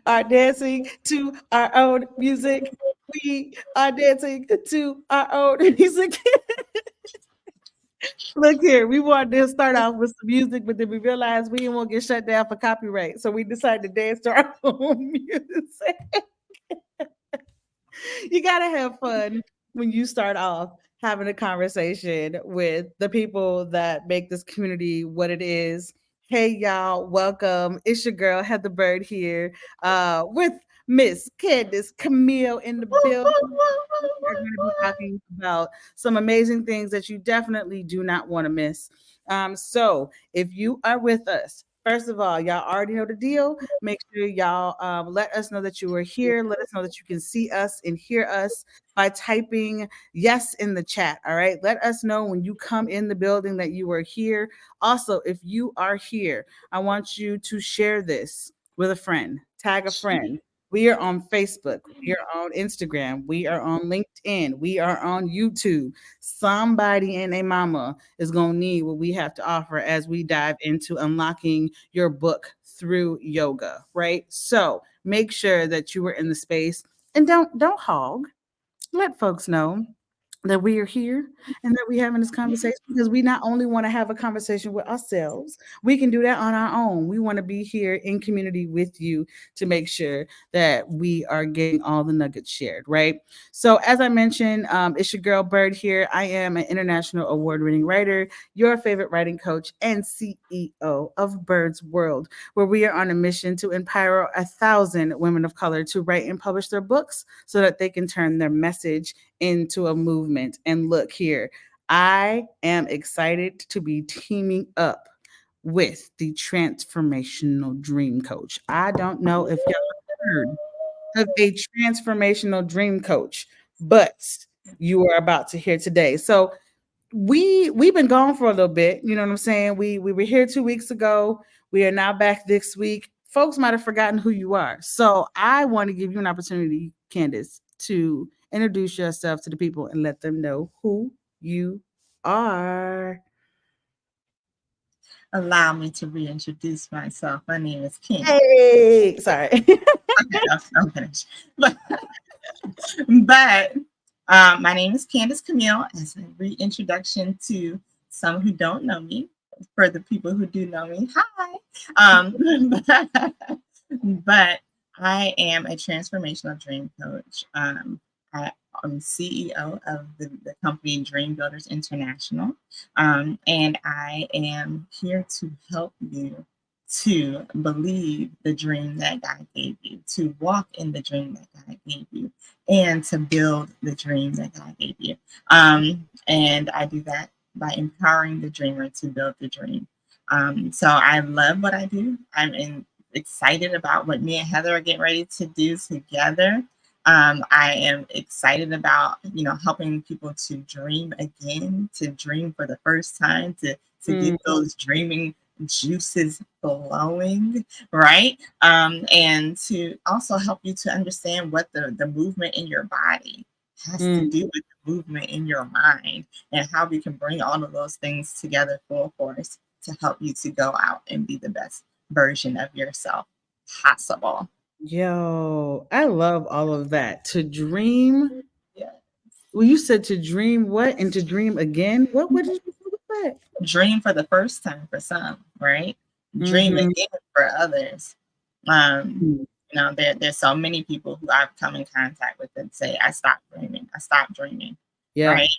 are dancing to our own music. We are dancing to our own music. Look here, we wanted to start off with some music, but then we realized we didn't want to get shut down for copyright. So we decided to dance to our own music. You got to have fun when you start off having a conversation with the people that make this community what it is. Hey, y'all, welcome. It's your girl, Heather Byrd here with Miss Candace Camille in the building. We're going to be talking about some amazing things that you definitely do not want to miss. So, if you are with us, first of all, y'all already know the deal. Make sure y'all let us know that you are here. Let us know that you can see us and hear us by typing yes in the chat. All right. Let us know when you come in the building that you are here. Also, if you are here, I want you to share this with a friend, tag a friend. We are on Facebook. We are on Instagram. We are on LinkedIn. We are on YouTube. Somebody and a mama is going to need what we have to offer as we dive into unlocking your book through yoga, right? So make sure that you are in the space and don't hog. Let folks know that we are here and that we're having this conversation because we not only want to have a conversation with ourselves, we can do that on our own. We want to be here in community with you to make sure that we are getting all the nuggets shared, right? So, as I mentioned, it's your girl Bird here. I am an international award winning writer, your favorite writing coach, and CEO of Bird's World, where we are on a mission to empower 1,000 women of color to write and publish their books so that they can turn their message into a movement. And look here, I am excited to be teaming up with the transformational dream coach. I don't know if y'all heard of a transformational dream coach, but you are about to hear today. So we've been gone for a little bit. You know what I'm saying? We were here 2 weeks ago. We are now back this week. Folks might have forgotten who you are. So I want to give you an opportunity, Candace, to introduce yourself to the people and let them know who you are. Allow me to reintroduce myself. My name is Candace. Hey, sorry. Okay, I'm finished. But my name is Candace Camille. As a reintroduction to some who don't know me, for the people who do know me, hi. But I am a transformational dream coach. I'm CEO of the company Dream Builders International, and I am here to help you to believe the dream that God gave you, to walk in the dream that God gave you, and to build the dream that God gave you. And I do that by empowering the dreamer to build the dream. So I love what I do. Excited about what me and Heather are getting ready to do together. I am excited about, helping people to dream again, to dream for the first time, to get those dreaming juices flowing, right? And to also help you to understand what the movement in your body has to do with the movement in your mind, and how we can bring all of those things together full force to help you to go out and be the best version of yourself possible. Yo, I love all of that. To dream. Yeah. Well, you said to dream what and to dream again? What did you say with that? Dream for the first time for some, right? Dream Mhm. again for others. There's so many people who I've come in contact with that say, I stopped dreaming, Yeah. right?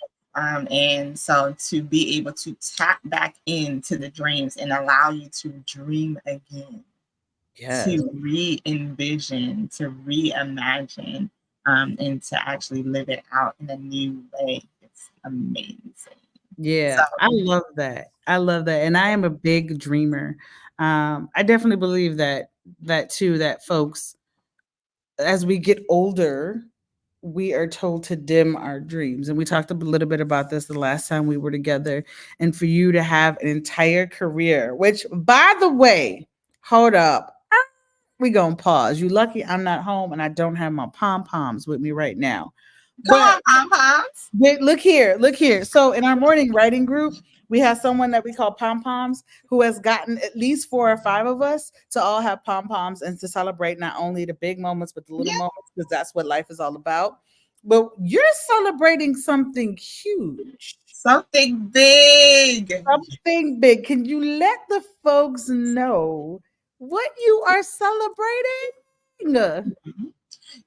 And so to be able to tap back into the dreams and allow you to dream again, Yes. to re-envision, to reimagine, and to actually live it out in a new way. It's amazing. So Yeah. I love that. I love that. And I am a big dreamer. I definitely believe that too, that folks, as we get older, we are told to dim our dreams. And we talked a little bit about this the last time we were together. And for you to have an entire career, which by the way, hold up. We gonna pause. You lucky I'm not home and I don't have my pom poms with me right now. Come But on, pom poms. look here, look here. So in our morning writing group, we have someone that we call pom poms who has gotten at least 4 or 5 of us to all have pom poms and to celebrate not only the big moments but the little Yeah, moments because that's what life is all about. But you're celebrating something huge, something big. something big. Can you let the folks know what you are celebrating?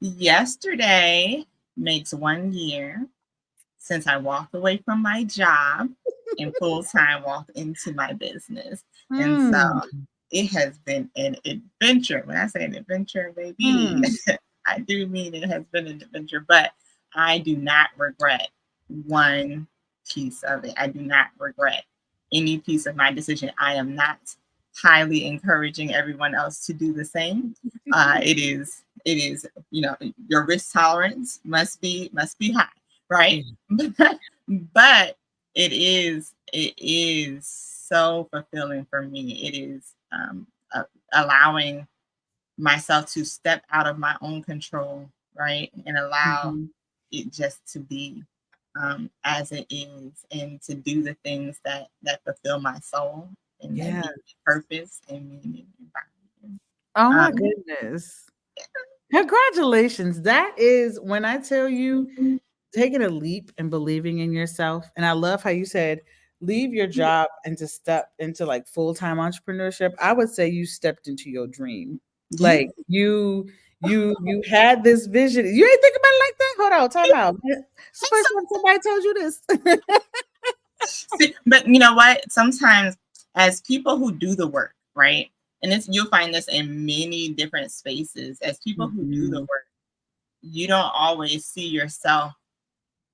Yesterday makes 1 year since I walked away from my job and full time walked into my business. And so Mm, it has been an adventure. When I say an adventure, baby, mm, I do mean it has been an adventure, but I do not regret one piece of it. I do not regret any piece of my decision. I am not highly encouraging everyone else to do the same. It is, your risk tolerance must be high, right? mm, But it is so fulfilling for me. It is allowing myself to step out of my own control, right, and allow mhm. it just to be as it is, and to do the things that fulfill my soul and that Yeah. give me purpose and meaning and value. Oh my Um, goodness. Congratulations. That is when I tell you taking a leap and believing in yourself. And I love how you said leave your job and to step into like full-time entrepreneurship. I would say you stepped into your dream. yeah. Like you had this vision. You ain't think about it like that? Hold on, time out. It's the first time somebody told you this. See, but you know what? Sometimes, as people who do the work, right, and you'll find this in many different spaces. As people who do the Mhm. work, you don't always see yourself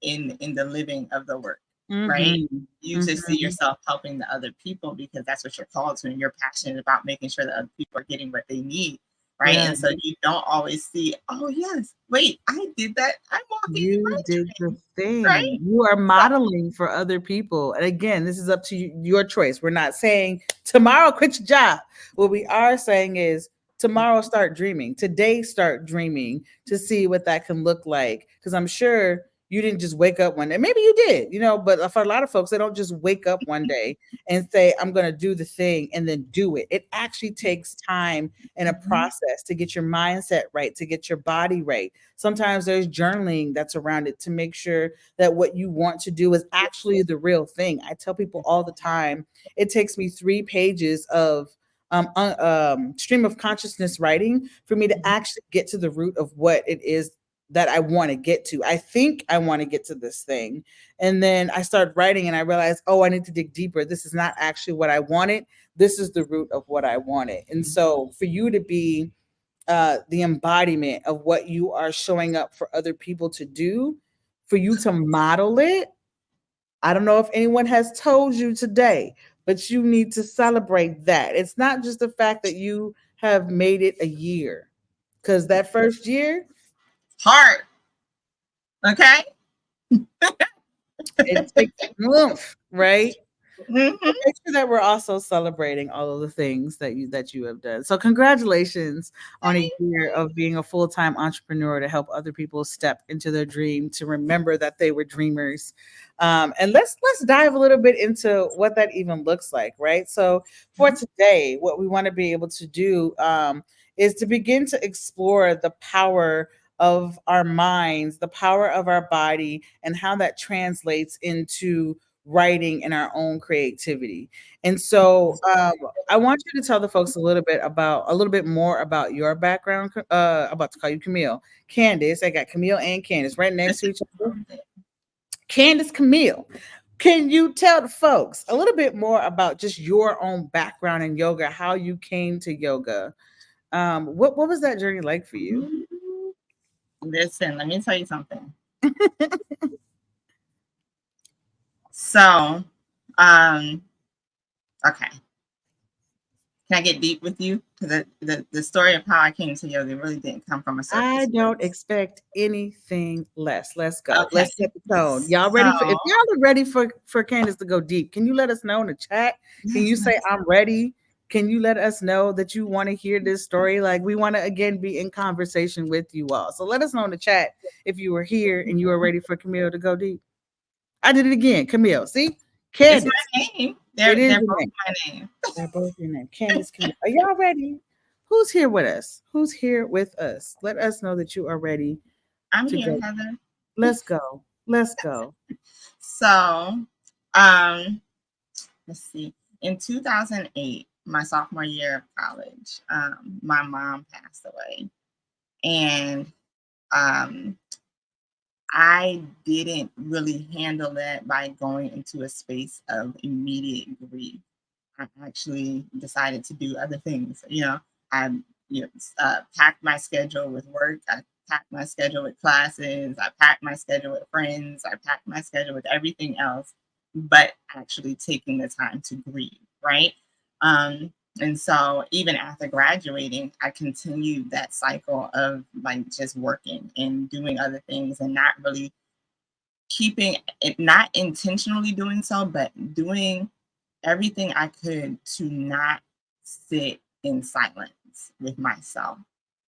in the living of the work, right? Mhm. You just see Mhm. yourself helping the other people because that's what you're called to, and you're passionate about making sure that other people are getting what they need, right? Yeah. And so you don't always see, oh yes, wait, I did that. I'm walking in You my did the dream, thing. right? You are modeling for other people. And again, this is up to you, your choice. We're not saying tomorrow quit your job. What we are saying is tomorrow start dreaming. Today start dreaming to see what that can look like. Because I'm sure you didn't just wake up one day. Maybe you did, but for a lot of folks, they don't just wake up one day and say, I'm going to do the thing and then do it. It actually takes time and a Mhm. process to get your mindset right, to get your body right. Sometimes there's journaling that's around it to make sure that what you want to do is actually the real thing. I tell people all the time, it takes me 3 pages of stream of consciousness writing for me to actually get to the root of what it is that I want to get to. I think I want to get to this thing. And then I start writing and I realize, oh, I need to dig deeper. This is not actually what I wanted. This is the root of what I wanted. And so for you to be the embodiment of what you are showing up for other people to do, for you to model it. I don't know if anyone has told you today, but you need to celebrate that. It's not just the fact that you have made it a year, because that first year, Heart, okay. it takes oomph, right? Mhm. But make sure that we're also celebrating all of the things that you have done. So congratulations on a Thank year you. of being a full-time entrepreneur to help other people step into their dream, to remember that they were dreamers. And let's dive a little bit into what that even looks like, right? So for today, what we want to be able to do is to begin to explore the power of our minds, the power of our body, and how that translates into writing and our own creativity. And so I want you to tell the folks a little bit more about your background. I'm about to call you Camille. Candace, I got Camille and Candace right next This to is each other. Candace, Camille, can you tell the folks a little bit more about just your own background in yoga, how you came to yoga? What was that journey like for you? Listen, let me tell you something. So, um, okay. Can I get deep with you? Because the story of how I came to yoga really didn't come from a I surface don't place. expect anything less. Let's go. Okay. Let's set the tone. Y'all ready for? So, If y'all are ready for Candace to go deep, can you let us know in the chat? Can you yes, say yes. I'm ready? Can you let us know that you want to hear this story? Like, we want to again be in conversation with you all. So let us know in the chat if you were here and you are ready for Camille to go deep. I did it again. Camille. See? It's Candace. my name. It is They're your both name. my name. They're both your name. Candace, Camille. Are y'all ready? Who's here with us? Who's here with us? Let us know that you are ready I'm to here, go. Heather. Let's go. Let's go. So, um, let's see. In 2008, my sophomore year of college, my mom passed away, and um, I didn't really handle that by going into a space of immediate grief. I actually decided to do other things. I packed my schedule with work. I packed my schedule with classes. I packed my schedule with friends. I packed my schedule with everything else, but actually taking the time to grieve, right? And so even after graduating, I continued that cycle of like just working and doing other things and not really keeping it, not intentionally doing so, but doing everything I could to not sit in silence with myself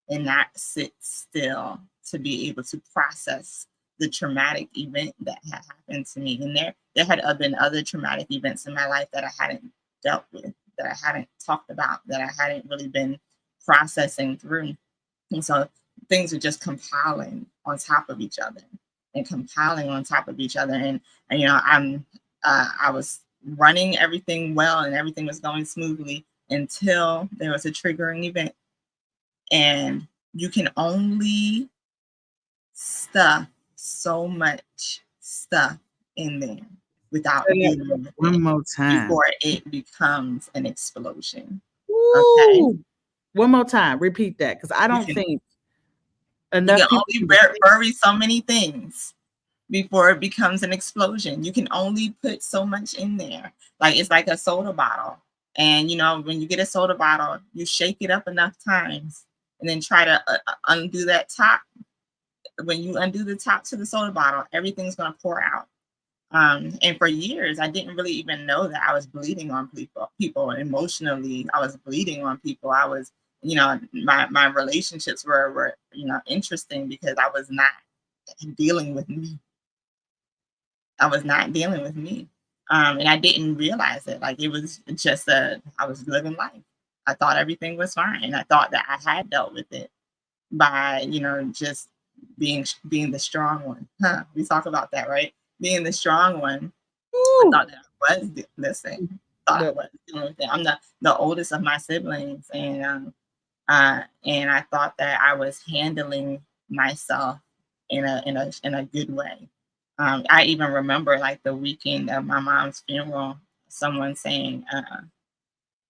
and not sit still to be able to process the traumatic event that had happened to me. And there had been other traumatic events in my life that I hadn't dealt with, that I hadn't talked about, that I hadn't really been processing through. And so things are just compiling on top of each other and compiling on top of each other. And I was running everything well and everything was going smoothly until there was a triggering event. And you can only stuff so much stuff in there without Say dealing with one it more time. before it becomes an explosion. Okay. Woo! One more time. Repeat that because I You don't can think you can enough people only understand. bury so many things before it becomes an explosion. You can only put so much in there. Like it's like a soda bottle. And when you get a soda bottle, you shake it up enough times and then try to undo that top. When you undo the top to the soda bottle, everything's going to pour out. And for years, I didn't really even know that I was bleeding on people emotionally. I was bleeding on people. I was, my relationships were interesting because I was not dealing with me. I was not dealing with me. And I didn't realize it. Like it was just I was living life. I thought everything was fine. I thought that I had dealt with it by, just being the strong one. Huh. We talk about that, right? Being the strong one. I Woo! thought that I was listen. Thought I Look, was dealing with it. I'm the oldest of my siblings, and I thought that I was handling myself in a good way. I even remember like the weekend of my mom's funeral, someone saying,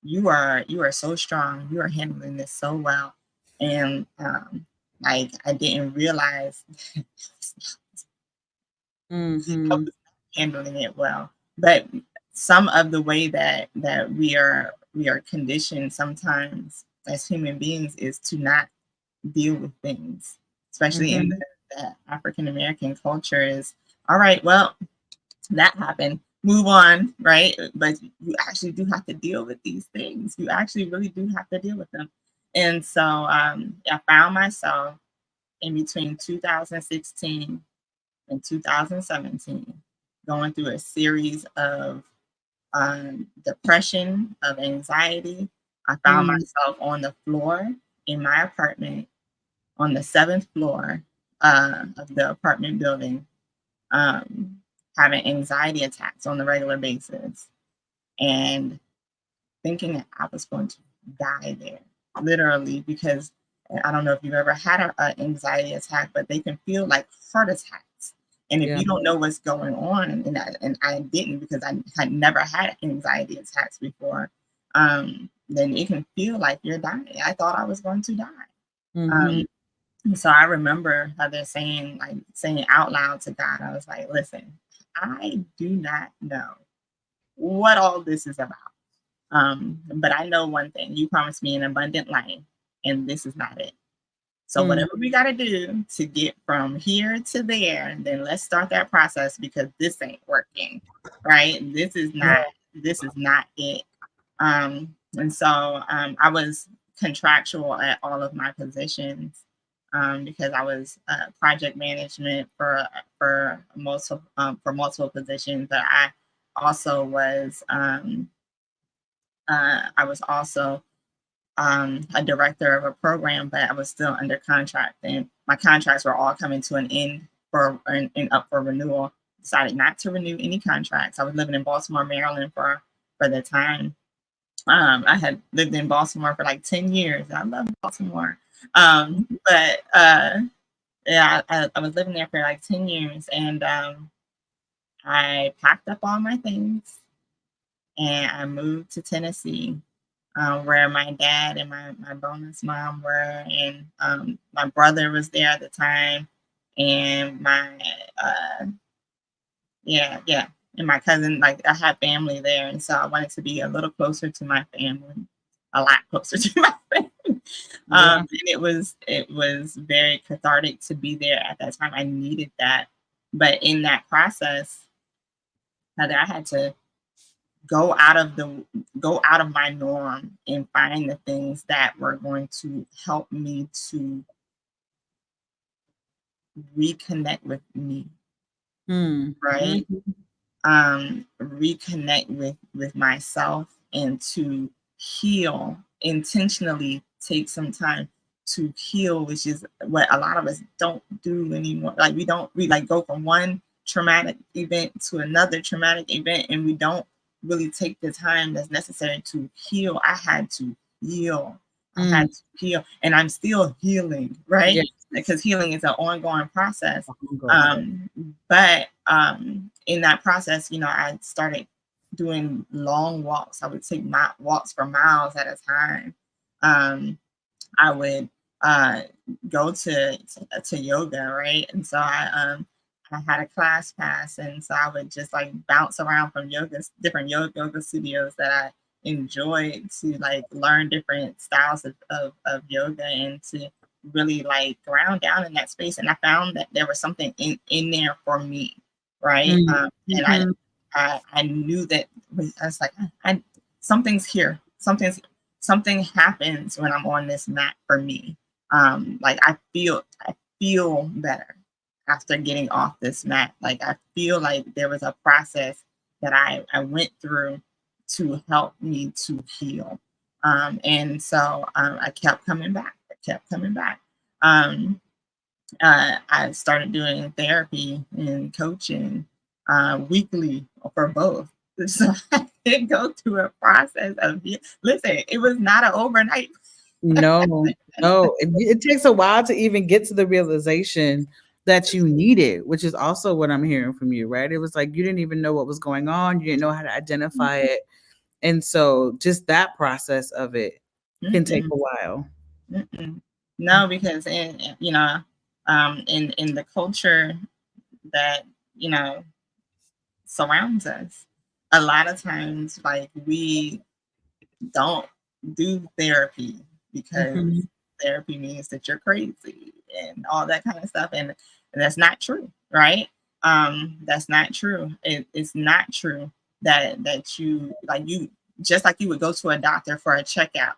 "You are so strong. You are handling this so well," and like I didn't realize I mm-hmm. was handling it well. But some of the way that we are conditioned sometimes as human beings is to not deal with things, especially in Mm-hmm. the African American culture. Is all right. Well, that happened. Move on, right? But you actually do have to deal with these things. You actually really do have to deal with them. And so I found myself in between 2016 in 2017, going through a series of depression, of anxiety. I found Mm, myself on the floor in my apartment on the seventh floor of the apartment building, um, having anxiety attacks on the regular basis and thinking that I was going to die there, literally, because I don't know if you've ever had an anxiety attack, but they can feel like heart attacks. And if yeah. you don't know what's going on, and I didn't because I had never had anxiety attacks before, then it can feel like you're dying. I thought I was going to die. Mm-hmm. Um, and so I remember Heather saying out loud to God, I was like, listen, I do not know what all this is about. But I know one thing. You promised me an abundant life, and this is not it. So Mm, whatever we got to do to get from here to there, then let's start that process because this ain't working, right? This is not it. And so I was contractual at all of my positions because I was project management for multiple positions. But I was also a director of a program, but I was still under contract, and my contracts were all coming to an end and up for renewal. Decided not to renew any contracts. I was living in Baltimore, Maryland for the time. I had lived in Baltimore for like 10 years. I love Baltimore. But yeah, I was living there for like 10 years, and I packed up all my things and I moved to Tennessee, where my dad and my bonus mom were, and my brother was there at the time, and uh, yeah, and my cousin. Like I had family there, and so I wanted to be a little closer to my family, a lot closer to my family. Yeah. And it was very cathartic to be there at that time. I needed that, but in that process, Heather, I had to go out of the go out of my norm and find the things that were going to help me to reconnect with me, Mm. right? Mhm. Reconnect with myself and to heal, intentionally take some time to heal, which is what a lot of us don't do anymore. Like we like go from one traumatic event to another traumatic event, and we don't really take the time that's necessary to heal. I had to heal. I Mm. had to heal, and I'm still healing, right? Yes. Because healing is an ongoing process. Ongoing. But in that process, I started doing long walks. I would take my walks for miles at a time. Um, I would uh, go to yoga, right? And so I had a class pass, and so I would just like bounce around from different yoga studios that I enjoyed to like learn different styles of yoga and to really like ground down in that space. And I found that there was something in there for me, right? Mm. And Mhm. I knew that I was like, I something's here, something happens when I'm on this mat for me. Like I feel better after getting off this mat. Like I feel like there was a process that I went through to help me to heal. And so I kept coming back. I kept coming back. Um, I started doing therapy and coaching weekly for both. So I did go through a process of listen. It was not an overnight. No, no, it takes a while to even get to the realization that you need it, which is also what I'm hearing from you, right? It was like you didn't even know what was going on, you didn't know how to identify it, and so just that process of it can take Mm-mm, a while. mm-mm. No, because in the culture that you know surrounds us, a lot of times like we don't do therapy because Mhm. therapy means that you're crazy and all that kind of stuff. And that's not true, right? That's not true. It's not true that you just like you would go to a doctor for a checkup,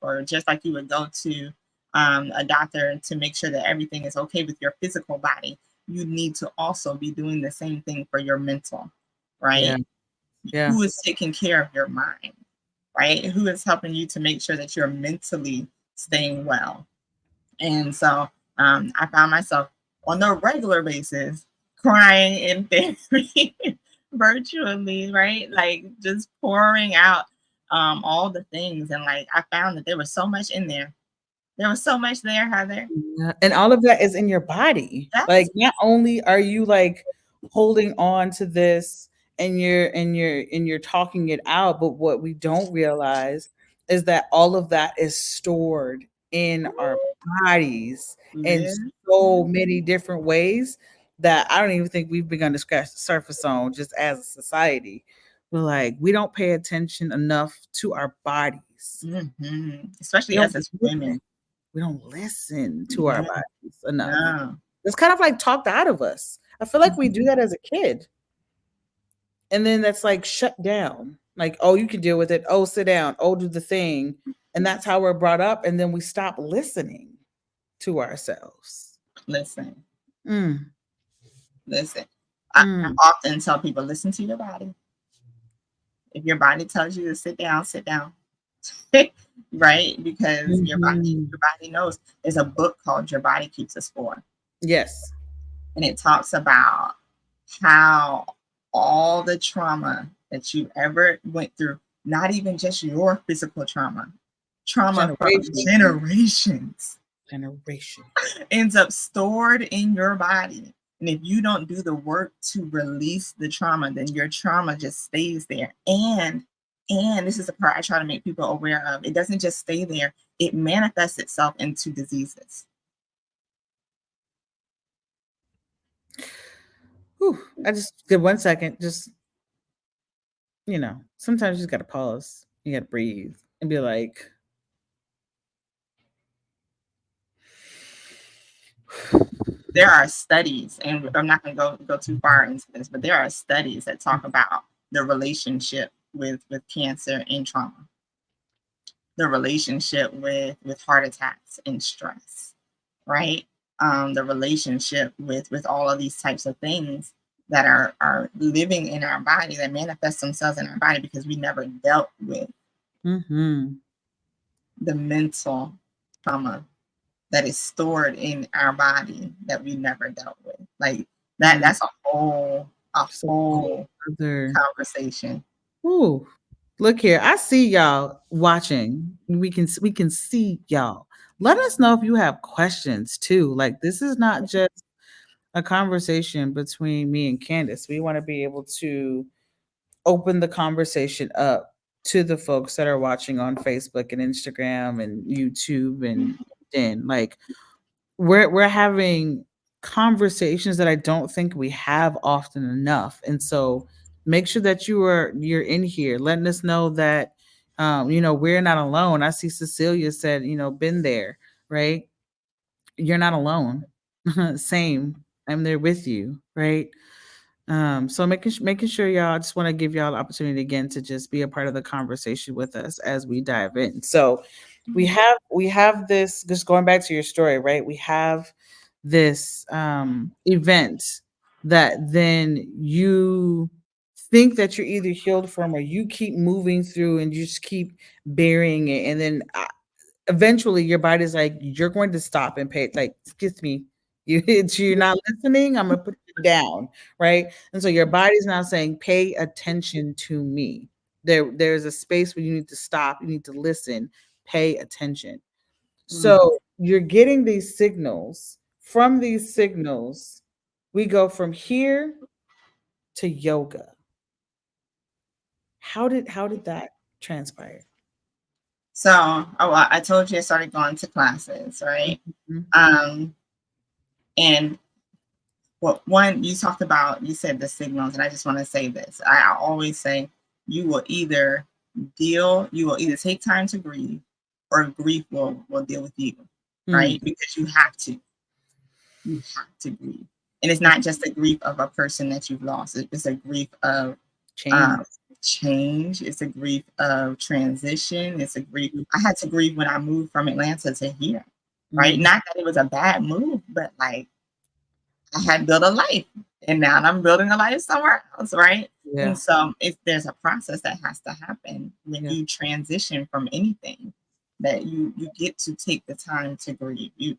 or just like you would go to a doctor to make sure that everything is okay with your physical body. You need to also be doing the same thing for your mental, Yeah, right? yeah. Who is taking care of your mind, right? Who is helping you to make sure that you're mentally staying well? And so I found myself on a regular basis crying in therapy virtually, right? Like just pouring out all the things. And like I found that there was so much in there. There was so much there, Heather. Yeah, and all of that is in your body. Like, Yes. not only are you, like, holding on to this and you're talking it out, but what we don't realize is that all of that is stored in our bodies in Listen. so many different ways that I don't even think we've begun to scratch the surface on just as a society. We're like, we don't pay attention enough to our bodies. We Especially don't us as listen. women. We don't listen to our Yeah. bodies enough. No. It's kind of like talked out of us. I feel like we do Mhm. that as a kid, and then that's like shut down. Like, oh, you can deal with it. Oh, sit down. Oh, do the thing. And that's how we're brought up. And then we stop listening to ourselves. Listen, Mm, listen. I mm, often tell people, listen to your body. If your body tells you to sit down, sit down. Right? Because mhm. your body knows. There's a book called Your Body Keeps a Score. Yes. And it talks about how all the trauma that you ever went through, not even just your physical trauma from Generation. generations, Generation. ends up stored in your body. And if you don't do the work to release the trauma, then your trauma just stays there. And this is the part I try to make people aware of. It doesn't just stay there, it manifests itself into diseases. Whew. I just give 1 second. Just, sometimes you just got to pause. You got to breathe and be like, There are studies, and I'm not going to go too far into this, but there are studies that talk about the relationship with cancer and trauma, the relationship with heart attacks and stress, right? The relationship with all of these types of things that are living in our body, that manifest themselves in our body because we never dealt with mm-hmm. the mental trauma that is stored in our body that we never dealt with. Like Mm. that's a So whole other. conversation. Ooh, look here. I see y'all watching. We can see y'all. Let us know if you have questions too. Like, this is not just a conversation between me and Candace. We want to be able to open the conversation up to the folks that are watching on Facebook and Instagram and YouTube and LinkedIn. Like, we're having conversations that I don't think we have often enough. And so make sure that you're in here letting us know that we're not alone. I see Cecilia said, been there, right? You're not alone. Same. I'm there with you, right? So making sure y'all, I just want to give y'all the opportunity again to just be a part of the conversation with us as we dive in. So we have this, just going back to your story, right? We have this event that then you think that you're either healed from, or you keep moving through and you just keep burying it, and then eventually your body's like, you're going to stop and pay, like, excuse me, you're not listening, I'm gonna put you down, right? And so your body's now saying, pay attention to me. There's a space where you need to stop, you need to listen, pay attention. Mm. So you're getting these signals. From these signals, we go from here to yoga. How did that transpire? So, I told you I started going to classes, right? Mhm. Um, and well, one, you said the signals, and I just want to say this. I always say you will either take time to grieve, or grief will deal with you, Mm, right? Because you have to grieve. And it's not just a grief of a person that you've lost. It's a grief of change. um, change. It's a grief of transition. It's a grief. I had to grieve when I moved from Atlanta to here, right? Mhm. Not that it was a bad move, but like I had built a life, and now I'm building a life somewhere else, right? And Yeah. so there's a process that has to happen when Yeah. you transition from anything, that you get to take the time to grieve.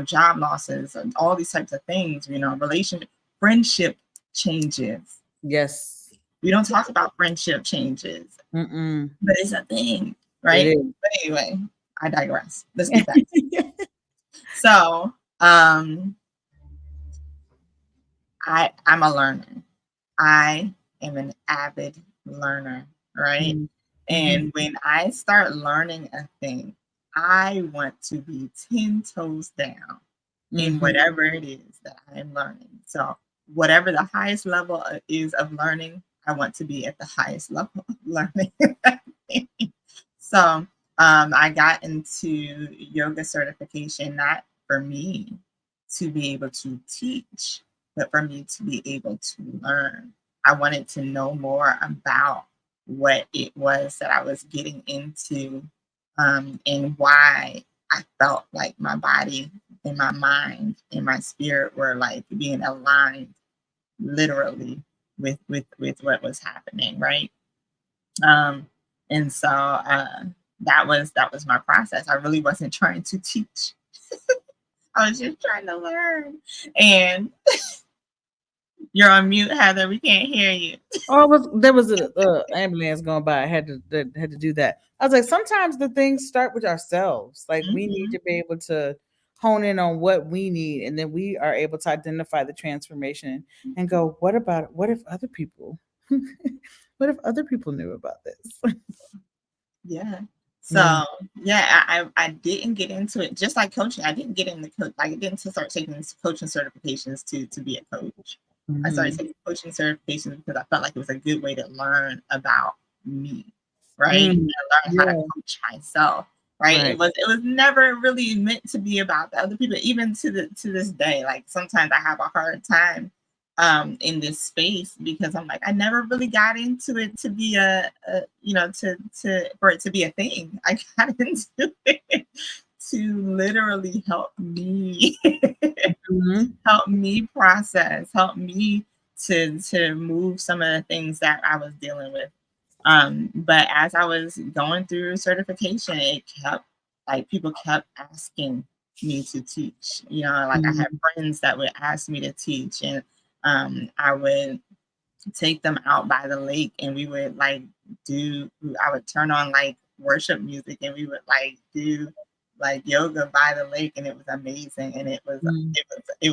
Job losses and all these types of things, relationship, friendship changes. Yes. We don't talk about friendship changes, Mm-mm. but it's a thing, It right? is. But anyway, I digress. Let's get back. So, um, I'm a learner. I am an avid learner, right? Mm. Mhm. And when I start learning a thing, I want to be 10 toes down in Mhm. whatever it is that I am learning. So, whatever the highest level is of learning, I want to be at the highest level of learning. So, I got into yoga certification not for me to be able to teach, but for me to be able to learn. I wanted to know more about what it was that I was getting into, and why I felt like my body and my mind and my spirit were like being aligned literally with what was happening, right? Um, and so that was my process. I really wasn't trying to teach. I was just trying to learn. And you're on mute, Heather. We can't hear you. Oh, there was a ambulance going by. I had to do that. I was like, sometimes the things start with ourselves. Like we need Mhm. to be able to hone in on what we need, and then we are able to identify the transformation and go, what about what if other people, what if other people knew about this? Yeah. Yeah. So yeah, I didn't get into it just like coaching. I didn't get into coach. I didn't start taking these coaching certifications to be a coach. I started Hmm. taking coaching certifications because I felt like it was a good way to learn about me, right? Mm. And learn how to Yeah. coach myself, right? Right. It was never really meant to be about the other people, even to this day. Like sometimes I have a hard time in this space because I'm like I never really got into it to be a to for it to be a thing. I got into it to literally help me Hmm. help me process, help me to move some of the things that I was dealing with. But as I was going through certification, it kept like people kept asking me to teach. You know, like I had Hmm. friends that would ask me to teach, and I would take them out by the lake, and we would like do I would turn on like worship music, and we would like do like yoga by the lake, and it was amazing, and there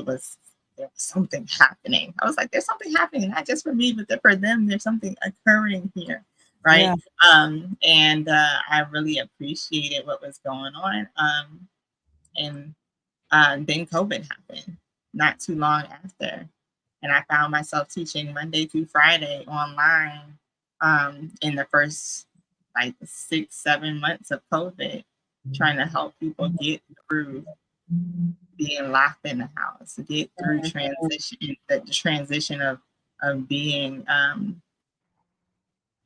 was something happening. I was like, there's something happening, not just for me, but for them. There's something occurring here, right? Yeah. And I really appreciated what was going on. And then COVID happened not too long after. And I found myself teaching Monday through Friday online in the first like 6, 7 months of COVID, trying to help people get through being locked in the house, get through transition, the transition of being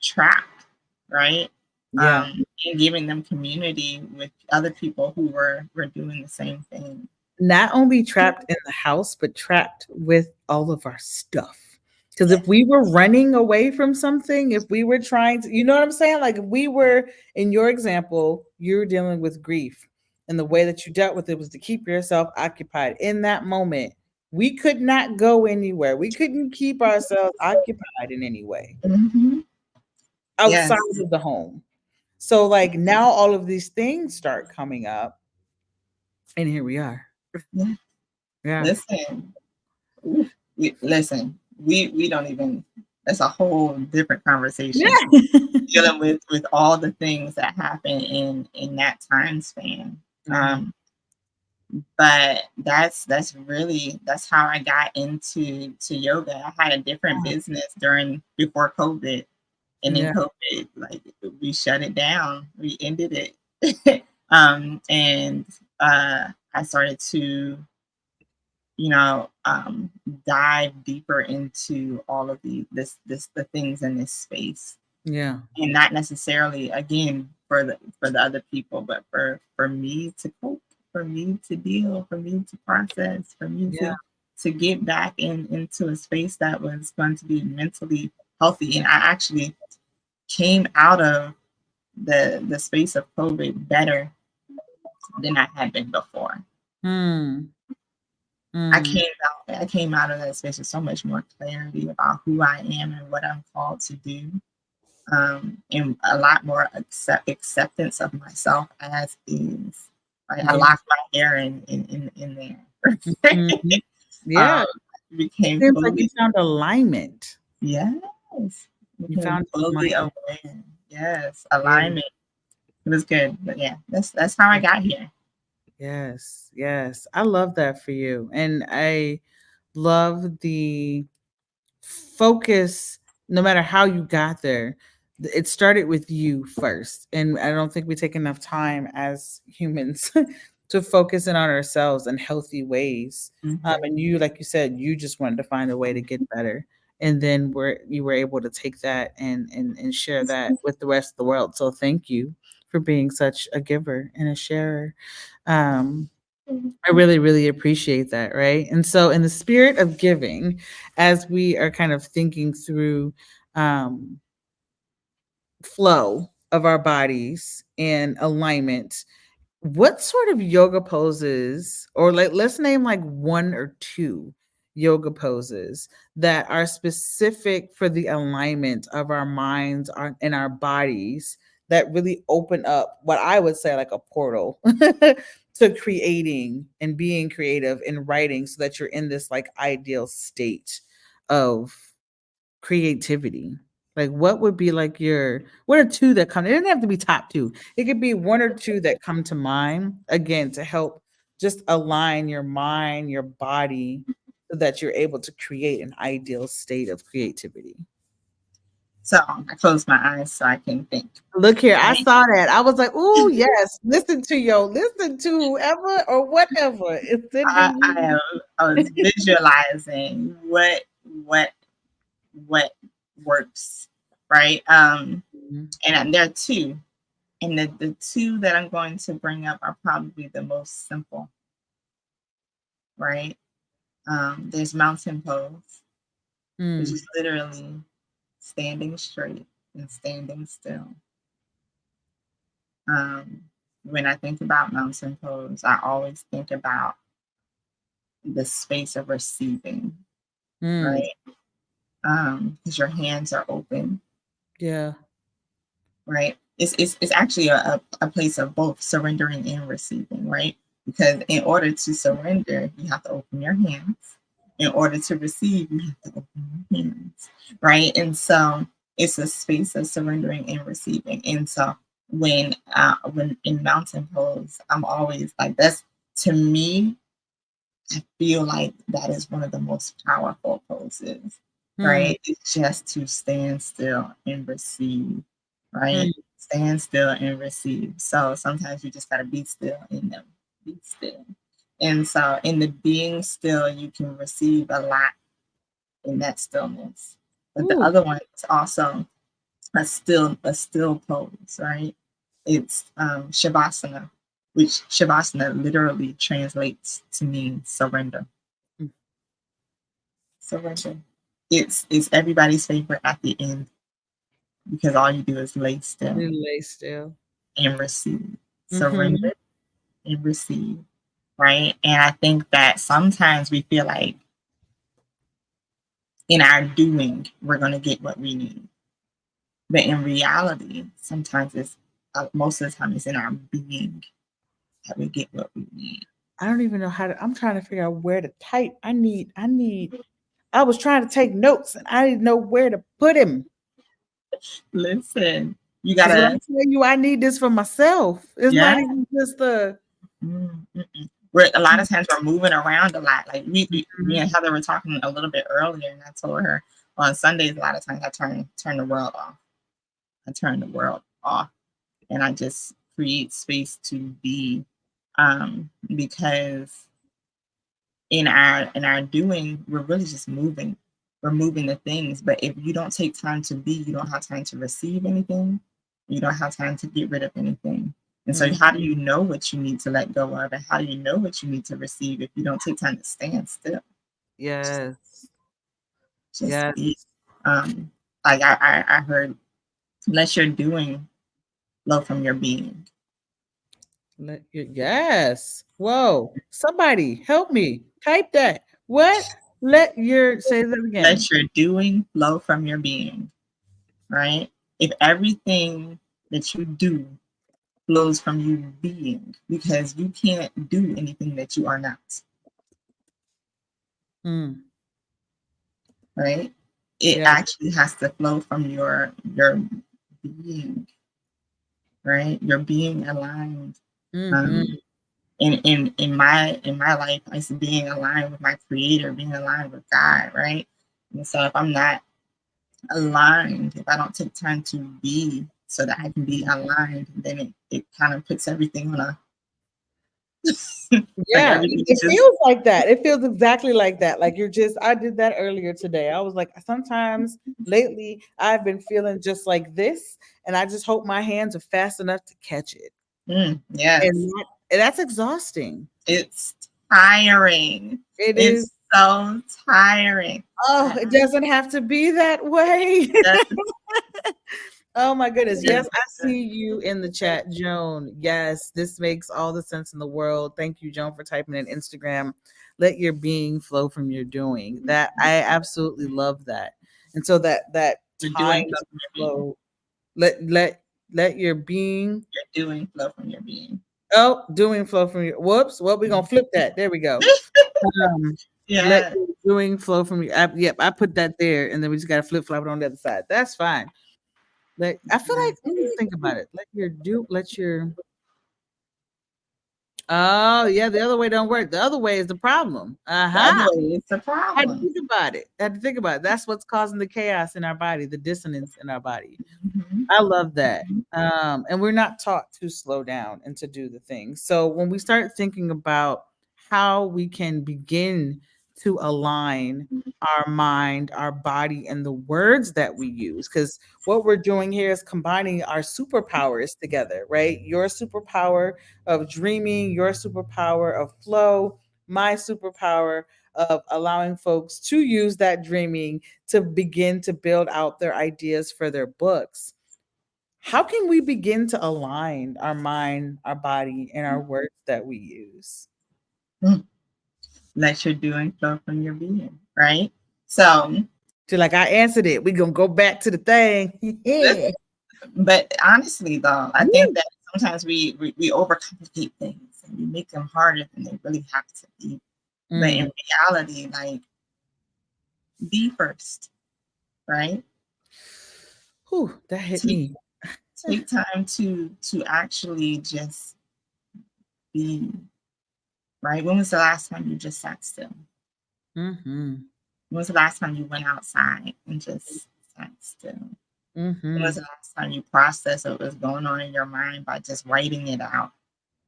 trapped, right? Yeah. And giving them community with other people who were doing the same thing. Not only trapped in the house, but trapped with all of our stuff. Because if we were running away from something, if we were trying to, you know what I'm saying? Like if we were, in your example, you're dealing with grief. And the way that you dealt with it was to keep yourself occupied in that moment. We could not go anywhere. We couldn't keep ourselves occupied in any way Mhm. outside Yes. of the home. So, like now, all of these things start coming up, and here we are. Yeah. Yeah. Listen. Oof. Listen. We don't even. That's a whole different conversation. Yeah. Dealing with all the things that happen in that time span. Mhm. But that's how I got into yoga. I had a different business during before COVID, and then Yeah. COVID, like we shut it down, we ended it. And I started to, you know, dive deeper into all of the things in this space, Yeah. and not necessarily again for the other people, but for me to cope, for me to deal, for me to process, for me Yeah. to get back into a space that was going to be mentally healthy. And I actually came out of the space of COVID better than I had been before. Hmm. Mm. I came out of that space with so much more clarity about who I am and what I'm called to do. And a lot more acceptance of myself as is. Right? I Yeah. locked my hair in there. Mhm. um, Yeah. It became seems like you fully found alignment. yes, You became found fully alignment. aware. Yes, Yeah. alignment. It was good, but yeah, that's how I got here. Yes. Yes. I love that for you. And I love the focus, no matter how you got there, it started with you first. And I don't think we take enough time as humans to focus in on ourselves in healthy ways. Mhm. And you, like you said, you just wanted to find a way to get better. and then you were able to take that and share that with the rest of the world. So thank you for being such a giver and a sharer. um I really, really appreciate that, right? And so, in the spirit of giving, as we are kind of thinking through um, flow of our bodies and alignment, what sort of yoga poses, or like, let's name like one or two yoga poses that are specific for the alignment of our minds and our bodies that really open up what I would say like a portal to creating and being creative and writing so that you're in this like ideal state of creativity. Like what would be like your what are two that come? It doesn't have to be top two. It could be one or two that come to mind again to help just align your mind, your body, so that you're able to create an ideal state of creativity. So I close my eyes so I can think. Look here, I Right? saw that. I was like, "Oh yes, listen to whoever or whatever is I, sending I you." am I was visualizing what what works, right? Mhm. And there are two, and the two that I'm going to bring up are probably the most simple, right? There's mountain pose, which Mm, is literally standing straight and standing still. Um, when I think about mountain pose, I always think about the space of receiving, mm, right? Because your hands are open, yeah. right? It's actually a place of both surrendering and receiving, right? Because in order to surrender, you have to open your hands. In order to receive, you have to open your hands, right? And so it's a space of surrendering and receiving. And so when in mountain pose, I'm always like that's to me I feel like that is one of the most powerful poses, Mm, right? It's just to stand still and receive, right? mm. Stand still and receive. So sometimes you just got to be still in them, be still. And so in the being still, you can receive a lot in that stillness. But the Ooh. other one is also a still pose, right? It's shavasana, which shavasana literally translates to mean surrender. Mm. Surrender. It's everybody's favorite at the end because all you do is lay still You lay still. and receive. Mhm. Surrender and receive. Right. And I think that sometimes we feel like in our doing, we're going to get what we need. But in reality, sometimes it's most of the time it's in our being that we get what we need. I don't even know how to I'm trying to figure out where to type. I was trying to take notes and I didn't know where to put him. Listen, you 'Cause when I gotta, tell you I need this for myself, it's yeah. not even just the We're a lot of times we're moving around a lot. Like me Mhm. and Heather were talking a little bit earlier, and I told her on Sundays a lot of times I turn the world off. I turn the world off, and I just create space to be, because in our doing, we're really just moving. We're moving the things, but if you don't take time to be, you don't have time to receive anything. You don't have time to get rid of anything. And so, Mm. how do you know what you need to let go of, and how do you know what you need to receive if you don't take time to stand still? Just, Yes. just Yes. be. Um, like I heard, unless you're doing, flow from your being. Yes. Whoa. Somebody help me. Type that. What? Let your say that again. Let your doing flow from your being. Right? If everything that you do flows from you being, because you can't do anything that you are not, Mm. right? It Yes. actually has to flow from your being, right? Your being aligned. Mhm. Um, in my life, it's being aligned with my creator, being aligned with God, right? And so if I'm not aligned, if I don't take time to be so that I can be Mhm. aligned, then it kind of puts everything on a Like Yeah, everything's it just feels like that. It feels exactly like that. Like you're just I did that earlier today. I was like, sometimes lately I've been feeling just like this, and I just hope my hands are fast enough to catch it. yes. And that's exhausting. It's tiring. It is. It's so tiring. Oh, I it doesn't have to be that way. just Oh my goodness. it Yes, I see you in the chat, Joan. Yes, this makes all the sense in the world. Thank you, Joan, for typing in Instagram. Let your being flow from your doing. That I absolutely love that. And so that you're time doing flow to from your being. flow, let your being You're doing flow from your being. doing flow from your whoops. Well, we're gonna flip that. There we go. Um, let Yeah. your doing flow from you. Yep, I put that there, and then we just gotta flip flop it on the other side. That's fine. Like I feel like let me think about it. Let your oh yeah, the other way don't work. The other way is the problem. The other Uh-huh. way is the I had to problem. think about it. I had to think about it. That's what's causing the chaos in our body, the dissonance in our body. Mhm. I love that. Mhm. And we're not taught to slow down and to do the things. So when we start thinking about how we can begin to align our mind, our body, and the words that we use, because what we're doing here is combining our superpowers together, right? Your superpower of dreaming, your superpower of flow, my superpower of allowing folks to use that dreaming to begin to build out their ideas for their books. How can we begin to align our mind, our body, and our words that we use? Mm. Let your doing flow from your being, right? So, So, like I answered it, we're gonna go back to the thing. this, Yeah. but honestly, though, I think Woo. that sometimes we overcomplicate things and we make them harder than they really have to be. But in Mm. reality, like, be first, right? Whew, that hit Take me. take time to actually just be, right? When was the last time you just sat still? Mm-hmm. When was the last time you went outside and just sat still? When was Mm-hmm. the last time you processed what was going on in your mind by just writing it out,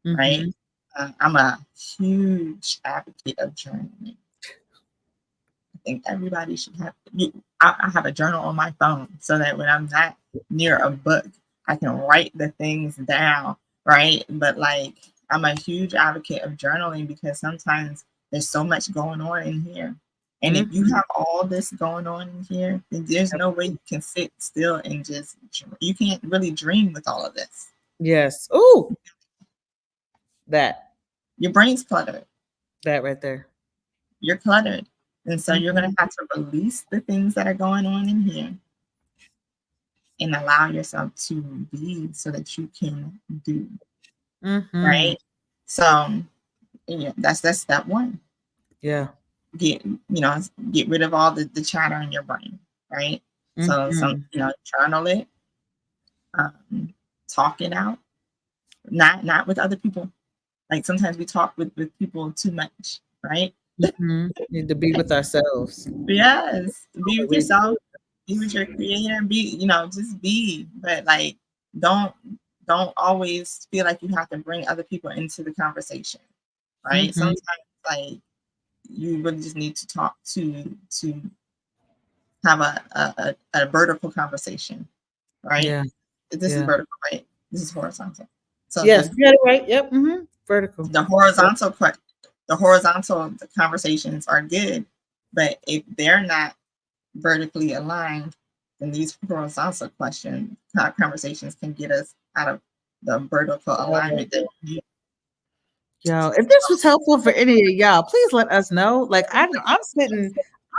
right? Mm-hmm. I'm a huge advocate of journaling. I think everybody should have. I have a journal on my phone so that when I'm not near a book, I can write the things down, right? But like, I'm a huge advocate of journaling because sometimes there's so much going on in here. And if you Mm-hmm. have all this going on in here, then there's no way you can sit still and just, you can't really dream with all of this. Yes. Ooh, that Your brain's cluttered. that right there. You're cluttered. And so you're going Mm-hmm. to have to release the things that are going on in here and allow yourself to be so that you can do, Mm-hmm. right? So yeah, that's step one. Yeah. Get rid of all the chatter in your brain, right? So some Mm-hmm. journal it, um, talk it out, not with other people. Like sometimes we talk with people too much, right? Mm-hmm. Need to be with ourselves. Yes, be with We yourself, be with your creator, and be, just be. But like, don't don't always feel like you have to bring other people into the conversation, right? mm-hmm. Sometimes like you really just need to talk to have a vertical conversation, right? Yeah. This is Yeah. vertical, right? This is horizontal. So Yes, you got it right. Yep. Mm-hmm. Vertical. the Yep. horizontal conversations are good, but if they're not vertically aligned, then these horizontal conversations can get us out of the vertical alignment that we need. Yo, if this was helpful for any of y'all, please let us know. Like I know I'm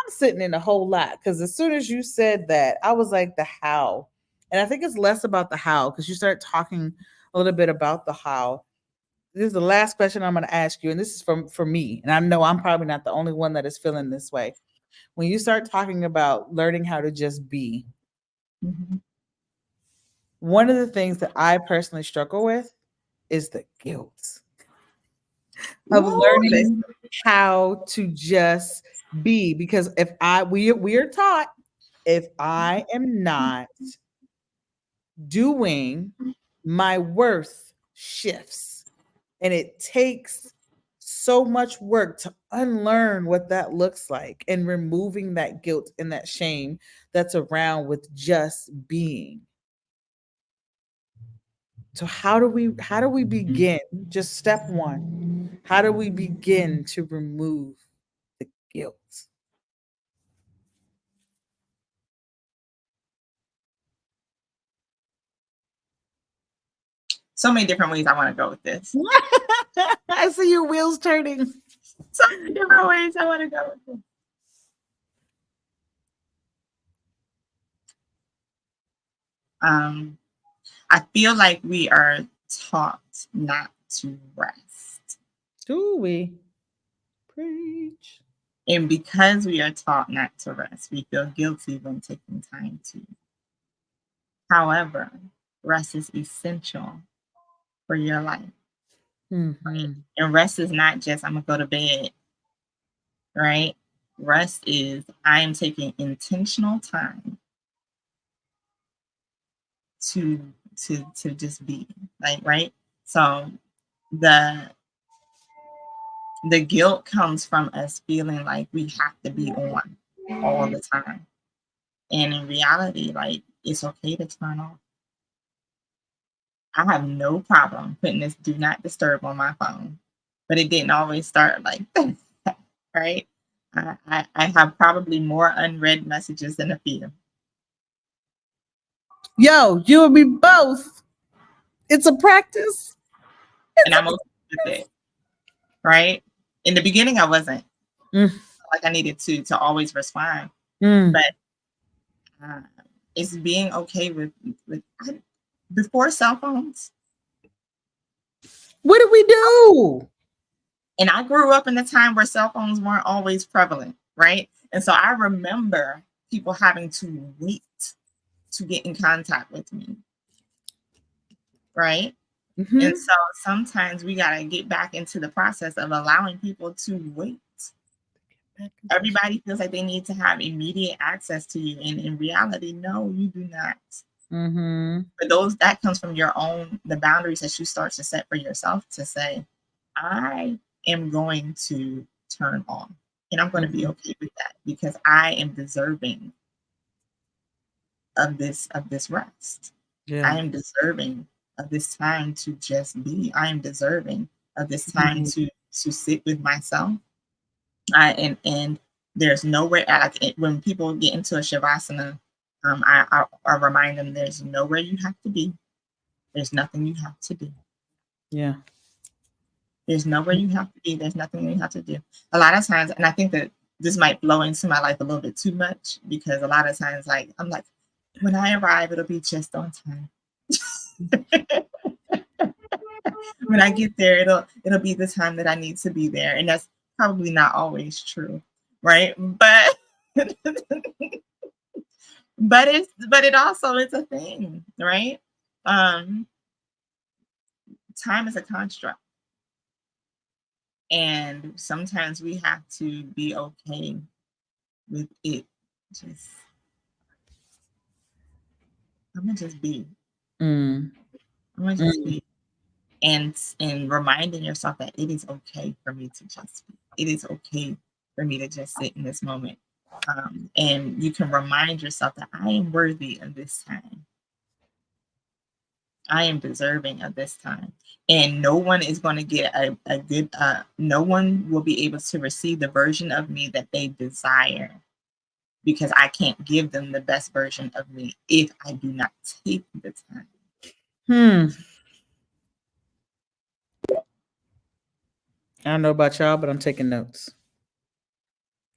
sitting in a whole lot because as soon as you said that, I was like the how. And I think it's less about the how because you start talking a little bit about the how. This is the last question I'm going to ask you, and this is from for me. And I know I'm probably not the only one that is feeling this way. When you start talking about learning how to just be, Mhm. one of the things that I personally struggle with is the guilt of Ooh, learning listen. how to just be. Because if I we are taught if I am not doing, my worth shifts. And it takes so much work to unlearn what that looks like and removing that guilt and that shame that's around with just being. So how do we begin? Just step 1. How do we begin to remove the guilt? So many different ways I want to go with this. I see your wheels turning. So many different ways I want to go with this. Um, I feel like we are taught not to rest. Do we? Preach. And because we are taught not to rest, we feel guilty when taking time to. However, rest is essential for your life. Right? Mm-hmm. And rest is not just, I'm going to go to bed, right? Rest is, I am taking intentional time to to just be, like, right? So the the guilt comes from us feeling like we have to be on all the time. And in reality, like, it's okay to turn off. I have no problem putting this do not disturb on my phone, but it didn't always start like that, right? I have probably more unread messages than a few. Yo, you and me both. It's a practice. And It's I'm okay with it, right? In the beginning, I wasn't a like I needed to always respond, mm. but uh, it's being okay with before cell phones. What did we do? And I grew up in a time where cell phones weren't always prevalent, right? And so I remember people having to wait to get in contact with me, right? And Mm-hmm. so sometimes we got to get back into the process of allowing people to wait. Everybody feels like they need to have immediate access to you. And in reality, no, you do not. Mm-hmm. But those that comes from your own the boundaries that you start to set for yourself to say, I am going to turn on. And I'm going to be Mm-hmm. okay with that because I am deserving of this rest. Yeah. I am deserving of this time to just be. I am deserving of this time Mhm. to sit with myself. And there's nowhere when people get into a shavasana, I remind them there's nowhere you have to be. There's nothing you have to do. Yeah. There's nowhere you have to be. There's nothing you have to do. A lot of times, and I think that this might blow into my life a little bit too much because a lot of times, like I'm like, when I arrive, it'll be just on time. When I get there, it'll be the time that I need to be there, and that's probably not always true, right? But but it also is a thing, right? Um, Time is a construct, and sometimes we have to be okay with it. Just I'm gonna just be. Mm. I'm gonna just Mm. be, and reminding yourself that it is okay for me to just be. It is okay for me to just sit in this moment. And you can remind yourself that I am worthy of this time. I am deserving of this time. And no one is going to get a good, no one will be able to receive the version of me that they desire because I can't give them the best version of me if I do not take the time. Hmm. I don't know about y'all, but I'm taking notes.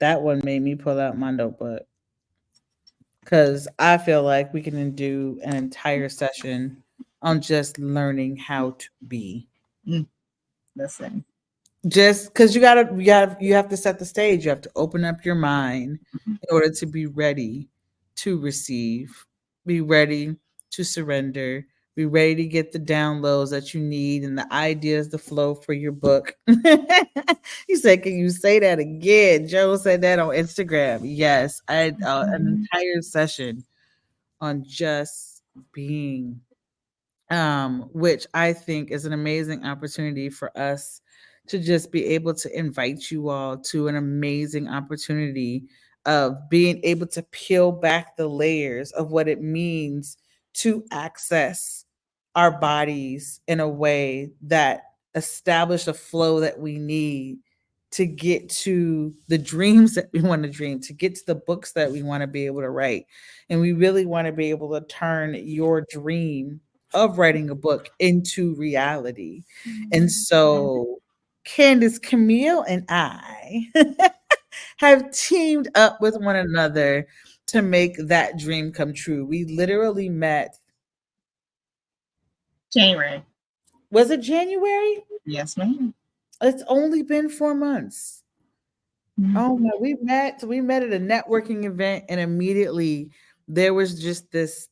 That one made me pull out my notebook because I feel like we can do an entire session on just learning how to be. Mm, listen. Just because you have to set the stage. You have to open up your mind in order to be ready to receive, be ready to surrender, be ready to get the downloads that you need and the ideas to flow for your book. He said, "Can you say that again?" Joe said that on Instagram. Yes, I had an entire session on just being. which I think is an amazing opportunity for us to just be able to invite you all to an amazing opportunity of being able to peel back the layers of what it means to access our bodies in a way that establish a flow that we need to get to the dreams that we want to dream, to get to the books that we want to be able to write. And we really want to be able to turn your dream of writing a book into reality. And so Candace, Camille, and I have teamed up with one another to make that dream come true. We literally met, January. was it January? Yes, ma'am. It's only been 4 months. Oh Mhm. no, we met at a networking event, and immediately there was just this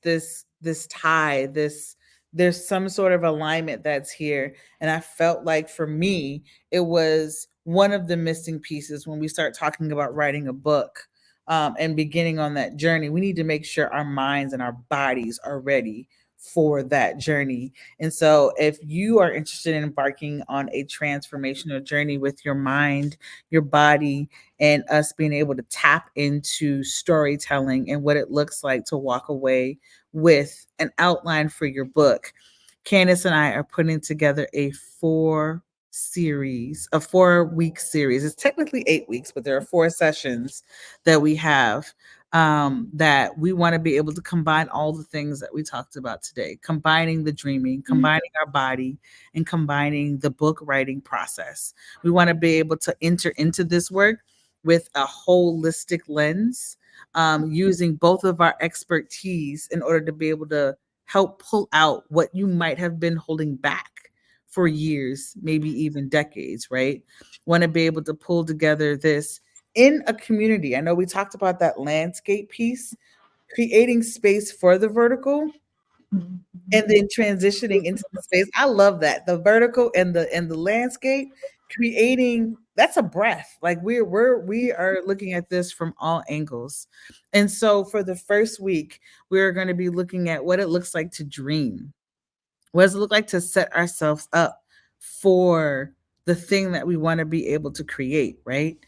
tie, this there's some sort of alignment that's here. And I felt like for me, it was one of the missing pieces when we start talking about writing a book, and beginning on that journey. We need to make sure our minds and our bodies are ready for that journey. And so if you are interested in embarking on a transformational journey with your mind, your body, and us being able to tap into storytelling and what it looks like to walk away with an outline for your book, Candace and I are putting together a 4 week series. It's technically 8 weeks, but there are 4 sessions that we have, that we want to be able to combine all the things that we talked about today, combining the dreaming, combining our body, and combining the book writing process. We want to be able to enter into this work with a holistic lens, using both of our expertise in order to be able to help pull out what you might have been holding back for years, maybe even decades, right? Want to be able to pull together this in a community. I know we talked about that landscape piece, creating space for the vertical and then transitioning into the space. I love that. The vertical and the landscape, creating that's a breath. Like we are looking at this from all angles. And so for the first week, we're going to be looking at what it looks like to dream. What does it look like to set ourselves up for the thing that we want to be able to create, right?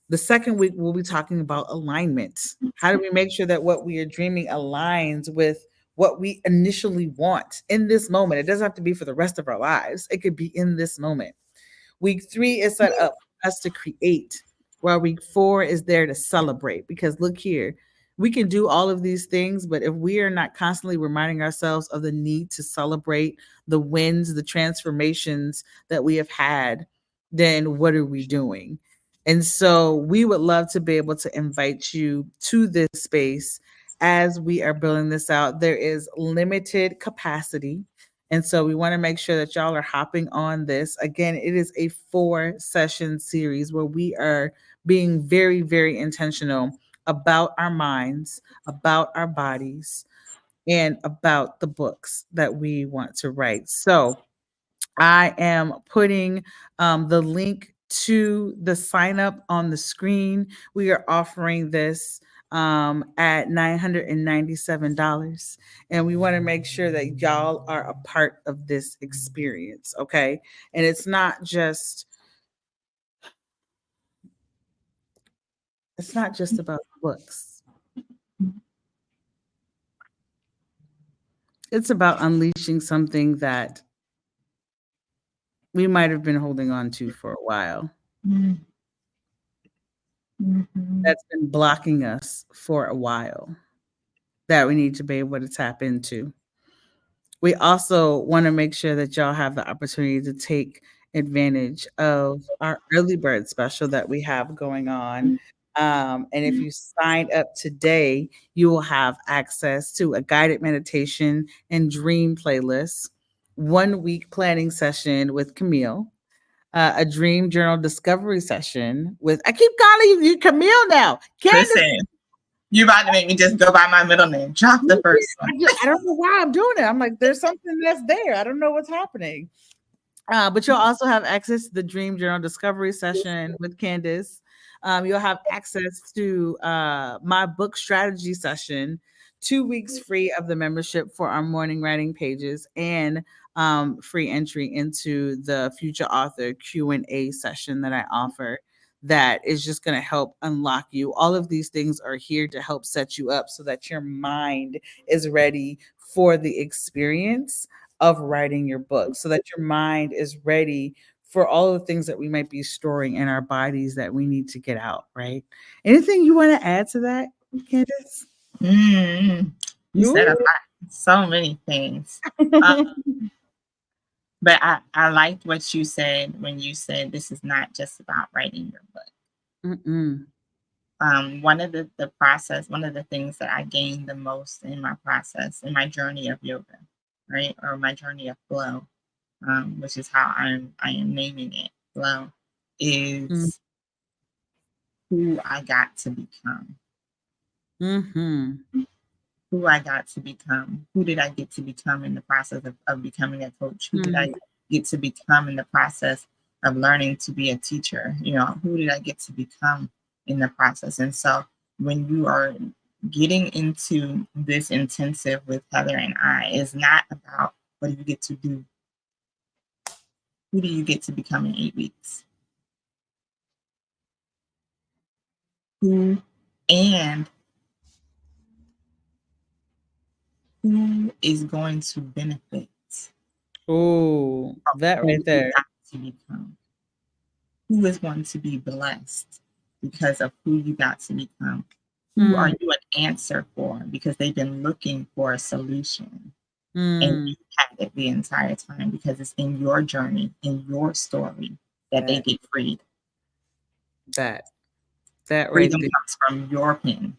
The second week, we'll be talking about alignment. How do we make sure that what we are dreaming aligns with what we initially want in this moment? It doesn't have to be for the rest of our lives, it could be in this moment. Week 3 is set up for us to create, while week 4 is there to celebrate. Because look here, we can do all of these things, but if we are not constantly reminding ourselves of the need to celebrate the wins, the transformations that we have had, then what are we doing? And so we would love to be able to invite you to this space as we are building this out. There is limited capacity. And so we want to make sure that y'all are hopping on this. Again, it is a 4 session series where we are being very, very intentional about our minds, about our bodies, and about the books that we want to write. So I am putting the link to the sign up on the screen. We are offering this at $997. And we want to make sure that y'all are a part of this experience. Okay. And it's not just about books. It's about unleashing something that we might have been holding on to for a while, Mhm. Mhm. that's been blocking us for a while, that we need to be able to tap into. We also want to make sure that y'all have the opportunity to take advantage of our early bird special that we have going on. And if you sign up today, you will have access to a guided meditation and dream playlist, 1 week planning session with Camille, a dream journal discovery session with, I keep calling you Camille now. Candace, Listen, you about to make me just go by my middle name. Drop the first one. I don't know why I'm doing it. I'm like, there's something that's there. I don't know what's happening. But you'll also have access to the Dream Journal Discovery session with Candace. You'll have access to my book strategy session 2 weeks free of the membership for our morning writing pages, and free entry into the future author Q&A session that I offer, that is just going to help unlock you. All of these things are here to help set you up so that your mind is ready for the experience of writing your book, so that your mind is ready for all the things that we might be storing in our bodies that we need to get out, right? Anything you want to add to that, Candace? Mm, you said a Ooh. lot, so many things. But I liked what you said when you said this is not just about writing your book. Mm-mm. One of the process, one of the things that I gained the most in my process, in my journey of yoga, right, or my journey of flow, which is how I am naming it, flow, is who I got to become. Mm-hmm. Who I got to become. Who did I get to become in the process of becoming a coach? Who did I get to become in the process of learning to be a teacher? Who did I get to become in the process? And so when you are getting into this intensive with Heather and I, is not about what do you get to do. Who do you get to become in 8 weeks? Who and who is going to benefit Oh, from that who right you there. got to become? Who is going to be blessed because of who you got to become? Who are Mm, you an answer for because they've been looking for a solution and mm, you had it the entire time because it's in your journey, in your story that they that, get freed. that, that right Freedom there. comes from your pen.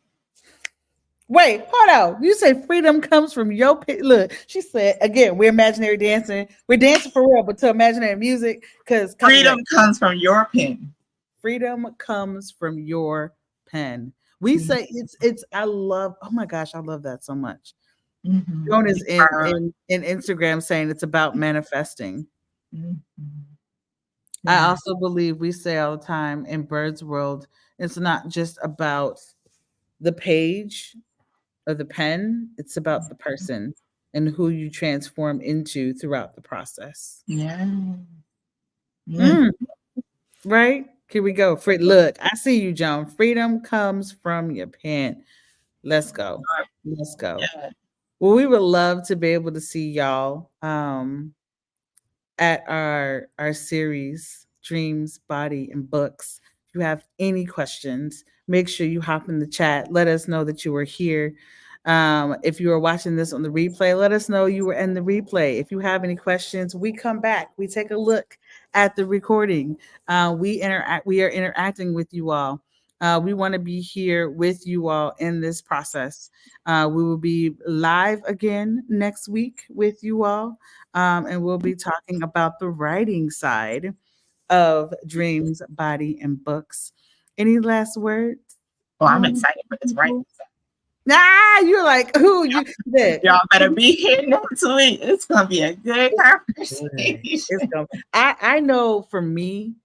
Wait, hold on. You say freedom comes from your look. She said again, we're imaginary dancing. We're dancing for real, but to imaginary music because Freedom copyright. comes from your pen. Freedom comes from your pen. We Mhm. say it's I love, oh my gosh, I love that so much. Mhm. Joan is You are. in Instagram saying it's about manifesting. Mhm. I Yeah. also believe we say all the time in Bird's world, it's not just about the page or the pen, it's about the person and who you transform into throughout the process. Yeah. Mm. Mm, right? Here we go. Look, I see you, Joan. Freedom comes from your pen. Let's go. Let's go. Yeah. Well, we would love to be able to see y'all at our series Dreams, Body, and Books. If you have any questions, make sure you hop in the chat. Let us know that you were here. If you are watching this on the replay, let us know you were in the replay. If you have any questions, we come back. We take a look at the recording. We interact. We are interacting with you all. We want to be here with you all in this process. We will be live again next week with you all, and we'll be talking about the writing side of Dreams, Body, and Books. Any last words Well, you I'm want to excited for this say? writing. Nah, you're like, who you did. Y'all better be here next week. It's gonna be a good It's conversation. going I know for me,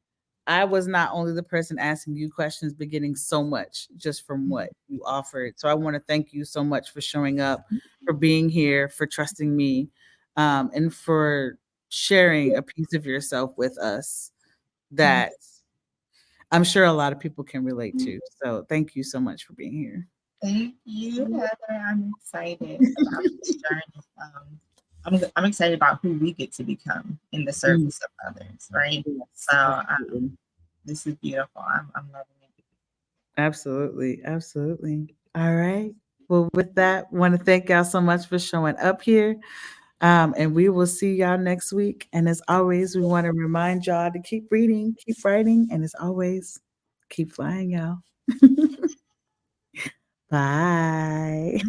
I was not only the person asking you questions, but getting so much just from what you offered. So I want to thank you so much for showing up, for being here, for trusting me, and for sharing a piece of yourself with us that I'm sure a lot of people can relate to. So thank you so much for being here. Thank you, Heather. I'm excited about this journey. I'm excited about who we get to become in the Mm, service of others, right? yes, So absolutely. this is beautiful. I'm loving it. Absolutely. Absolutely. All right. Well, with that, want to thank y'all so much for showing up here. And we will see y'all next week. And as always, we want to remind y'all to keep reading, keep writing, and as always, keep flying, y'all. Bye.